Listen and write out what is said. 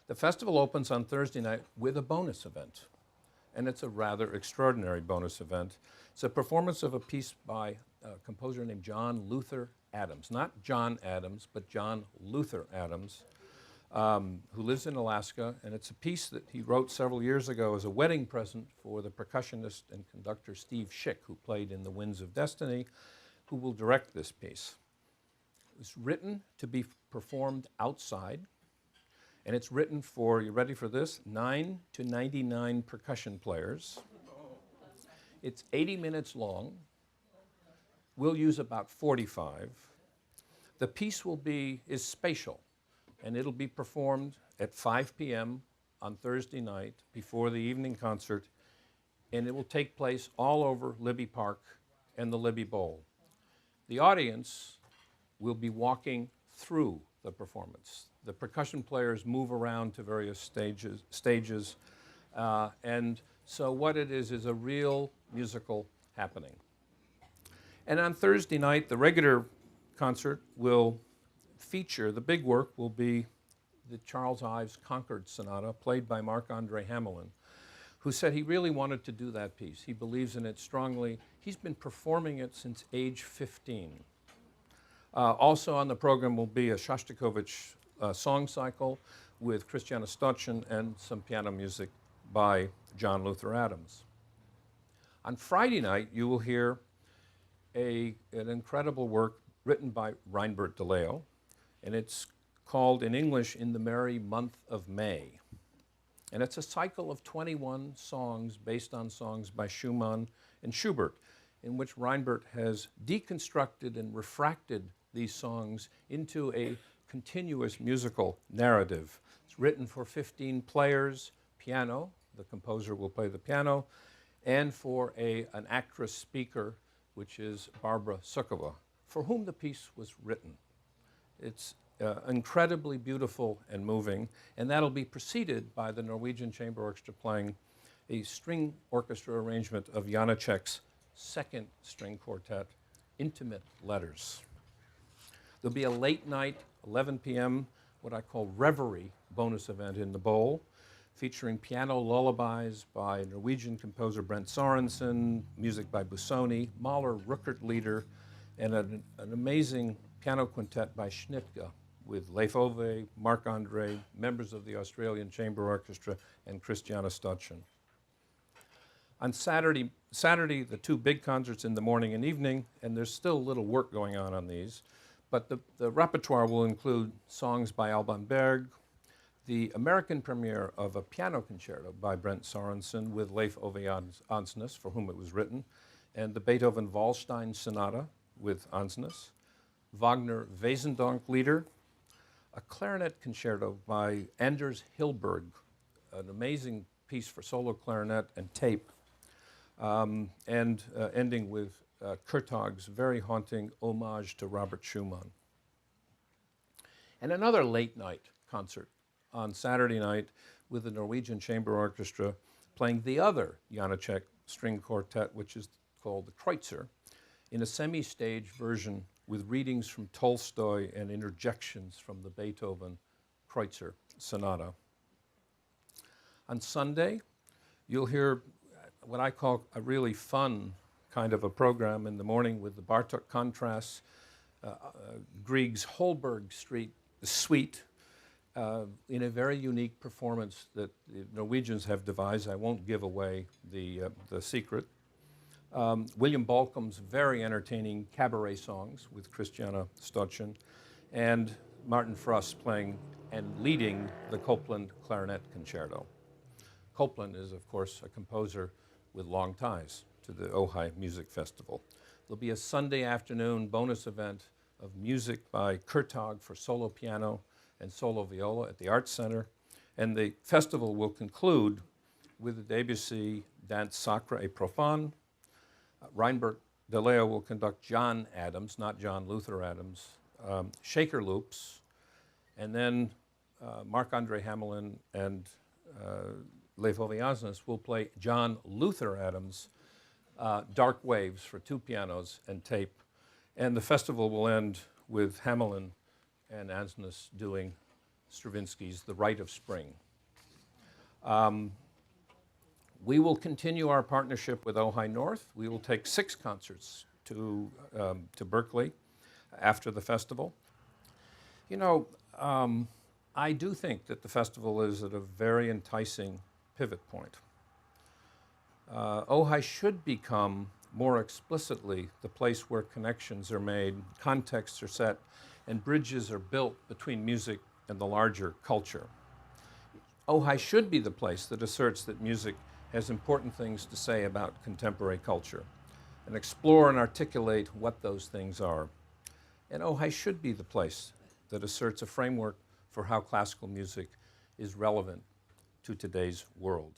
The festival opens on Thursday night with a bonus event, and it's a rather extraordinary bonus event. It's a performance of a piece by a composer named John Luther Adams. Not John Adams, but John Luther Adams, who lives in Alaska, and it's a piece that he wrote several years ago as a wedding present for the percussionist and conductor Steve Schick, who played in The Winds of Destiny, who will direct this piece. It was written to be performed outside, and it's written for, you ready for this, 9 to 99 percussion players. It's 80 minutes long. We'll use about 45. The piece is spatial, and it'll be performed at 5 p.m. on Thursday night before the evening concert, and it will take place all over Libby Park and the Libby Bowl. The audience will be walking through the performance. The percussion players move around to various stages, and so what it is a real musical happening. And on Thursday night, the regular concert will feature, the big work will be the Charles Ives Concord Sonata, played by Marc-Andre Hamelin, who said he really wanted to do that piece. He believes in it strongly. He's been performing it since age 15. Also on the program will be a Shostakovich song cycle with Christiana Stotchen and some piano music by John Luther Adams. On Friday night, you will hear an incredible work written by Reinbert de Leo, and it's called in English In the Merry Month of May. And it's a cycle of 21 songs based on songs by Schumann and Schubert, in which Reinbert has deconstructed and refracted these songs into a continuous musical narrative. It's written for 15 players, piano, the composer will play the piano, and for an actress speaker, which is Barbara Sukova, for whom the piece was written. It's incredibly beautiful and moving, and that'll be preceded by the Norwegian Chamber Orchestra playing a string orchestra arrangement of Janacek's second string quartet, Intimate Letters. There'll be a late night, 11 p.m., what I call reverie bonus event in the Bowl, featuring piano lullabies by Norwegian composer Brent Sorensen, music by Busoni, Mahler Ruckert Lieder, and an amazing piano quintet by Schnittke with Leif Ove, Marc-Andre, members of the Australian Chamber Orchestra, and Christiana Stotchen. On Saturday, the two big concerts in the morning and evening, and there's still a little work going on these, but the repertoire will include songs by Alban Berg, the American premiere of a piano concerto by Brent Sorensen with Leif Ove Andsnes, for whom it was written, and the Beethoven Wallstein Sonata with Andsnes, Wagner Wesendonck Lieder, a clarinet concerto by Anders Hillberg, an amazing piece for solo clarinet and tape, and ending with Kurtag's very haunting homage to Robert Schumann. And another late night concert on Saturday night with the Norwegian Chamber Orchestra playing the other Janacek string quartet, which is called the Kreutzer, in a semi-stage version with readings from Tolstoy and interjections from the Beethoven Kreutzer Sonata. On Sunday, you'll hear what I call a really fun kind of a program in the morning with the Bartok Contrasts, Grieg's Holberg Street Suite, in a very unique performance that the Norwegians have devised. I won't give away the secret. William Balcom's very entertaining cabaret songs with Christiana Stotchen, and Martin Frost playing and leading the Copland Clarinet Concerto. Copland is, of course, a composer with long ties to the Ojai Music Festival. There'll be a Sunday afternoon bonus event of music by Kurtag for solo piano and solo viola at the Arts Center, and the festival will conclude with the Debussy Dance Sacre et Profane. Reinbert de Leo will conduct John Adams, not John Luther Adams, Shaker Loops, and then Marc-Andre Hamelin and Leif Ove Andsnes will play John Luther Adams' Dark Waves for two pianos and tape. And the festival will end with Hamelin and Andsnes doing Stravinsky's The Rite of Spring. We will continue our partnership with Ojai North. We will take 6 concerts to Berkeley after the festival. You know, I do think that the festival is at a very enticing pivot point. Ojai should become more explicitly the place where connections are made, contexts are set, and bridges are built between music and the larger culture. Ojai should be the place that asserts that music has important things to say about contemporary culture and explore and articulate what those things are. And Ojai should be the place that asserts a framework for how classical music is relevant to today's world.